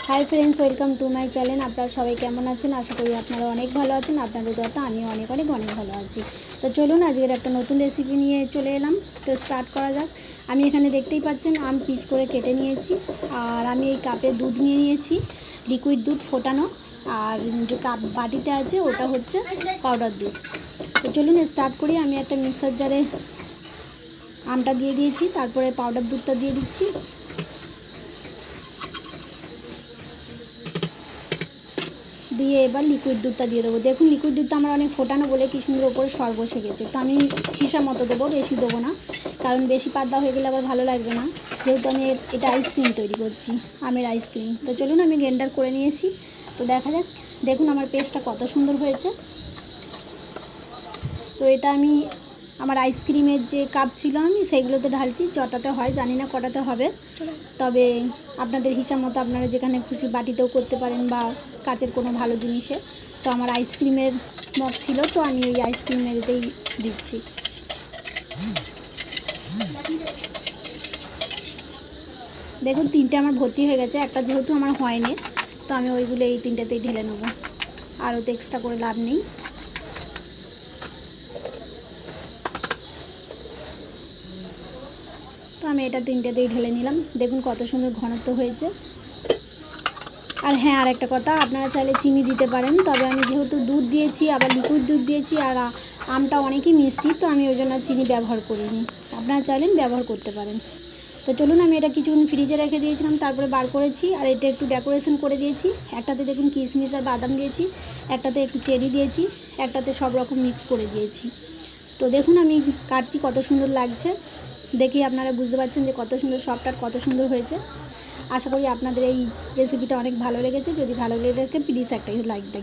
Hi friends, welcome to my channel. আপনারা সবাই কেমন আছেন? আশা করি আপনারা অনেক ভালো আছেন। আপনাদের দোয়াতে আমিও অনেক অনেক অনেক ভালো আছি। তো চলুন আজকের একটা নতুন রেসিপি নিয়ে চলে এলাম। তো স্টার্ট করা যাক। আমি এখানে দেখতেই পাচ্ছেন আম পিস করে কেটে নিয়েছি, আর আমি এই কাপে দুধ নিয়ে নিয়েছি, লিকুইড দুধ ফোটানো। আর যে কাপ বাটিতে আছে ওটা হচ্ছে পাউডার দুধ। তো চলুন স্টার্ট করি। আমি একটা মিক্সার জারে আমটা দিয়ে দিয়েছি, তারপরে পাউডার দুধটা দিয়ে দিচ্ছি। দিয়ে এবার লিকুইড দুধটা দিয়ে দেবো। দেখুন লিকুইড দুধটা আমার অনেক ফোটানো বলে কি সুন্দর ওপরে সর বসে গেছে। তো আমি হিসাব মতো দেবো, বেশি দেবো না, কারণ বেশি পাতলা হয়ে গেলে আবার ভালো লাগবে না, যেহেতু আমি এটা আইসক্রিম তৈরি করছি, আমের আইসক্রিম। তো চলুন আমি গ্রাইন্ডার করে নিয়েছি। তো দেখা যাক। দেখুন আমার পেস্টটা কত সুন্দর হয়েছে। তো এটা আমি আমার আইসক্রিমের যে কাপ ছিল আমি সেইগুলোতে ঢালছি। যটাতে হয় জানি না কটাতে হবে, তবে আপনাদের হিসাব মতো আপনারা যেখানে খুশি বাটিতেও করতে পারেন বা কাচের কোনো ভালো জিনিসে। তো আমার আইসক্রিমের মগ ছিল, তো আমি ওই আইসক্রিমেরতেই দিচ্ছি। দেখুন তিনটে আমার ভর্তি হয়ে গেছে, একটা যেহেতু আমার হয়নি, তো আমি ওইগুলো এই তিনটেতেই ঢেলে নেবো, আরও তো এক্সট্রা করে লাভ নেই। তো আমি এটা তিনটেতেই ঢেলে নিলাম। দেখুন কত সুন্দর ঘনত্ব হয়েছে। আর হ্যাঁ, আর একটা কথা, আপনারা চাইলে চিনি দিতে পারেন, তবে আমি যেহেতু দুধ দিয়েছি, আবার লিকুইড দুধ দিয়েছি, আর আমটা অনেকই মিষ্টি, তো আমি ওই জন্য চিনি ব্যবহার করিনি। আপনারা চাইলেন ব্যবহার করতে পারেন। তো চলুন, আমি এটা কিছুক্ষণ ফ্রিজে রেখে দিয়েছিলাম, তারপরে বার করেছি, আর এটা একটু ডেকোরেশন করে দিয়েছি। একটাতে দেখুন কিশমিশ আর বাদাম দিয়েছি, একটাতে একটু চেরি দিয়েছি, একটাতে সব রকম মিক্স করে দিয়েছি। তো দেখুন আমি কাটছি, কত সুন্দর লাগছে। দেখি আপনারা বুঝতে পারছেন যে কত সুন্দর সফট আর কত সুন্দর হয়েছে। আশা করি আপনাদের এই রেসিপিটা অনেক ভালো লেগেছে। যদি ভালো লেগে থাকে প্লিজ একটা লাইক দেবেন।